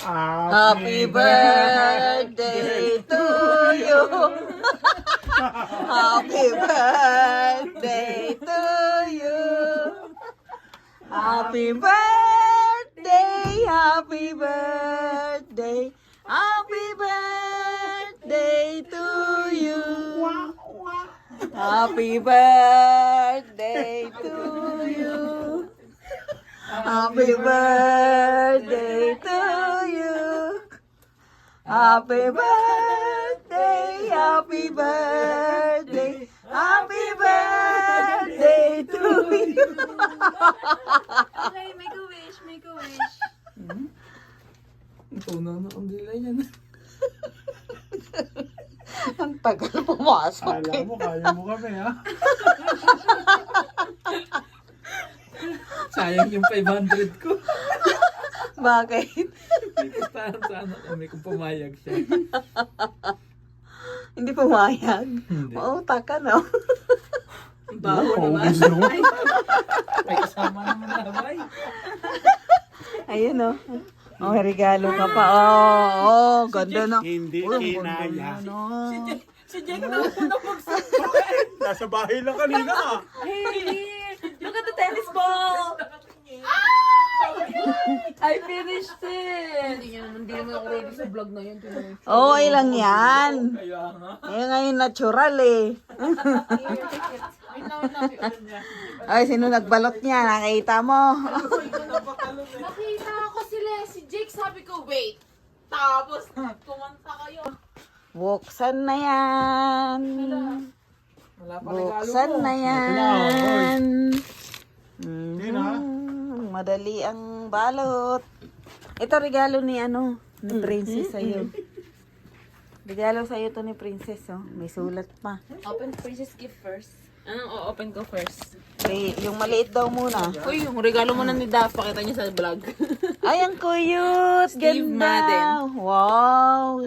Happy birthday to you. Happy birthday to you. Happy birthday, happy birthday, happy birthday to you. Happy birthday to you. Happy birthday to you. Happy birthday, happy birthday, happy birthday to you. Okay, make a wish, make a wish. Tunaw na ang dila yan. Ang tagal pumasok. Kala mo, kaya mo kami, ha? Sayang yung 500 ko. Bakit? May pustahan sana kami kung pumayag siya. Hindi pumayag. Hindi. Oo, taka no. Baho naman. Paubos, no? May kasama naman labay. Ayun o. Oh, may regalo ka pa. Oh, ganda na. Hindi Uy, kinaya. ganda na. Si Jen na una magsabi. Nasa bahay lang kanina, ha? Hey, look at the tennis ball. I finished it. Hindi naman ako ready sa vlog na yun. Oo, ilang yan. Kaya nga. Ayun nga yung natural eh. Ay, sino nagbalot niya? Nakita mo. Nakita ko sila. Si Jake sabi ko, wait. Tapos, kumanta kayo. Buksan na yan. Wala pa regalo Buksan mo. na yan. Sino, ha? Madali ang balot. Ito regalo ni ano, ni Princess sa'yo. Regalo sa'yo to ni Princess, oh. May sulat pa. Open Princess gift first. Anong open ko first? Okay, yung maliit daw muna. Uy, yung regalo mo na ni Daph, pakita niya sa vlog. Ay, ang cute! Steve Ganda! Madden. Wow!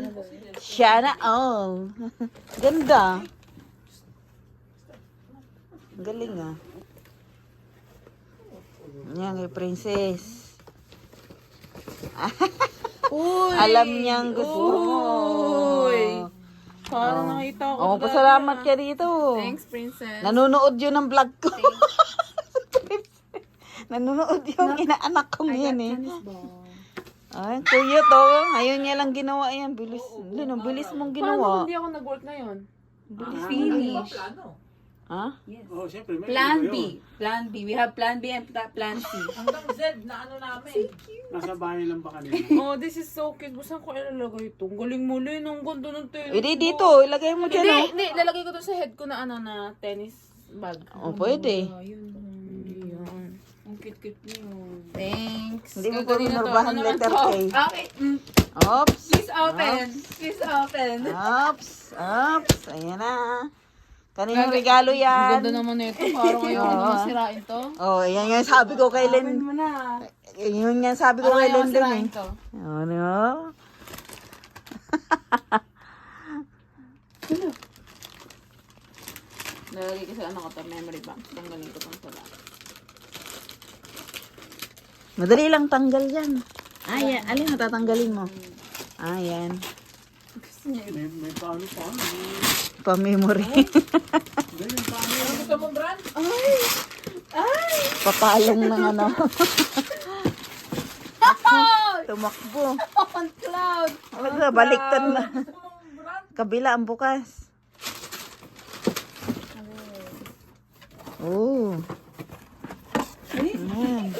Sana all. Ganda. Galing ah. Yan kay Princess. Uy! Alam niyang gusto mo. Uy! Parang nakita ko. Oh, pasalamat ka dito. Thanks, Princess. Nanonood yun ng vlog ko. Nanonood yung inaanak kong yan eh. Ay, kuya to. Ngayon niya lang ginawa yan. Bilis. Ang bilis mong Paano ginawa. hindi ako nag-work ngayon? Finish. Plano. Ha? Oh, siyempre, may Plan iba B. yun. Plan B. We have Plan B and Plan C. Hanggang Z na ano namin. Nasa bahay lang ba kanina? Oh, this is so cute. Saan ko ilalagay ito? Ang galing mo, Lynn. Ang ganda ng tennis. Hindi dito. Ilagay mo dyan oh. Hindi. Lalagay ko to sa head ko na ano na tennis bag. Oh, pwede. Ayun. Ayun. Ang cute-cute niyo. Thanks. Hindi mo pa Gaganina to. minurbahan Ano naman letter to? K. Okay. Oops. Please open. Please open. Oops. Oops. Ayan na. Kaninong regalo Ang yan? ganda naman ito. Parang ayaw ko naman sirain to. Oh, yan nga sabi ko kay Len. Mo na. Yun nga sabi ko Parang kay ayaw ko Len din sirain eh. to. Ano? Lalagay ko sa ano ko to, memory bank. Tanggalin ko tong tula. Madali lang tanggal yan. Ayan. Alin na tatanggalin mo? Ayan. May paano pa. Pa-memory. Ganyan paano. Ano gusto mong brand? Papalong ng ano. Tumakbo. On cloud! Wala, baliktad na. Kabila ang bukas. Oh. Ayan.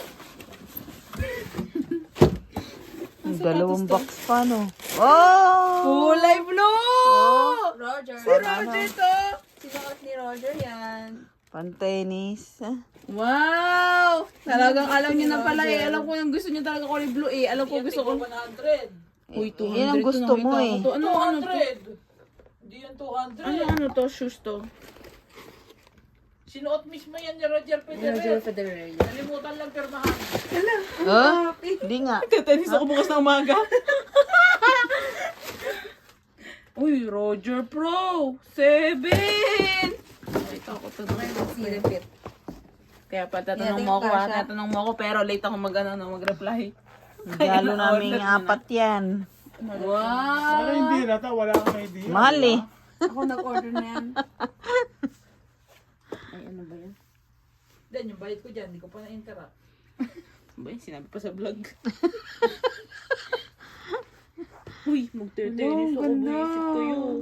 May dalawang box pa, no? Oh! Kulay blue! Roger. Si Parang Roger ano? to. Sinuot ni Roger yan. Pantenis. Wow! Talagang alam niyo na pala eh. Alam ko yung gusto niyo talaga kulay blue eh. Alam ko gusto ko. 100. Uy, 200 Yan ang to, gusto mo nakita eh. ko to. Ano to? 200. Hindi yan 200. Ano to? Shoes to? Sinuot mismo yan ni Roger Roger Federer. Federer. Nalimutan lang pirmahan. Huh? Hindi nga. Tenis ako bukas ng umaga. Uy, Roger Pro! 7! Ito ako to. Kaya pa tatanong mo ako ha. Tatanong mo ako pero late ako mag-reply. Regalo namin apat yan. Wow! Para hindi nata, wala kang idea. Mahal eh. Ako nag-order na yan. Ay, ano ba yan? Then, yung bayad ko dyan, hindi ko pa na-interrupt. Ba yun? Sinabi pa sa vlog. Uy, mag-tennis ako. ganda. Buisit ko yun.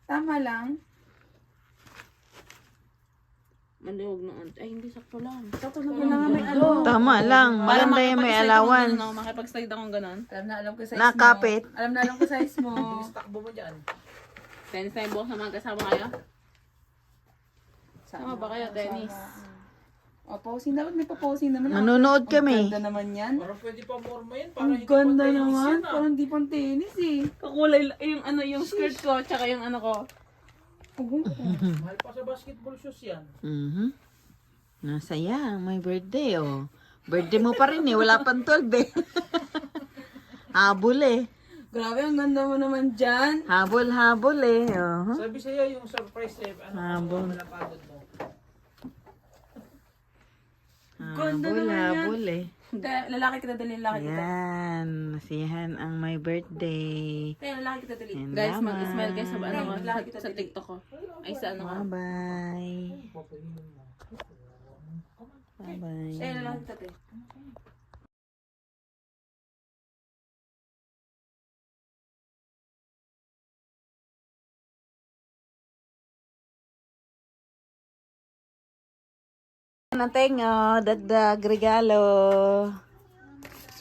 Tama lang. Maliwag na ante. Ay, hindi sakto lang. Sakto lang kailangan may ano. Tama lang. Maganda yung may alawan. Makipag-slide akong ganun. Alam ko size Nakapit. mo. Alam ko size mo. Takbo mo dyan. Tennis na yung buhok na magkasama kayo? Sama ba kayo, tennis? O, posing dapat may pa-posing naman. Manonood kami. Ang ganda naman yan. Parang pwede pa morma yan. Parang Ang hindi pa ganda tennis naman. yan, ah. Parang di pang tennis eh. Kakulay yung ano, yung skirt ko, tsaka yung ano ko. Mahal pa sa basketball shoes yan. Mhm. Nasaya, may birthday oh. Birthday mo pa rin eh, wala pang 12 eh. Habol eh. Grabe, ang ganda mo naman dyan. Habol eh. Oh. Sabi sa'yo yung surprise eh. Habol. Malapagod mo. Ganda Habol, naman yan. habol eh. Kaya lalaki kita dalhin, lalaki kita. Yan, nasiyahan ang my birthday. Kaya lalaki kita dalhin. Yan Guys, naman. mag-smile kayo sa ano ko, Lahat kita sa TikTok ko. Ay, sa ano ko. Bye-bye. Bye-bye. Kaya lalaki kita dalhin. Nating, oh, dagdag regalo.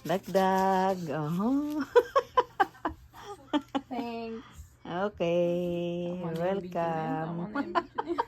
Dagdag. Oh. Thanks. Okay, welcome. Ako na yung video.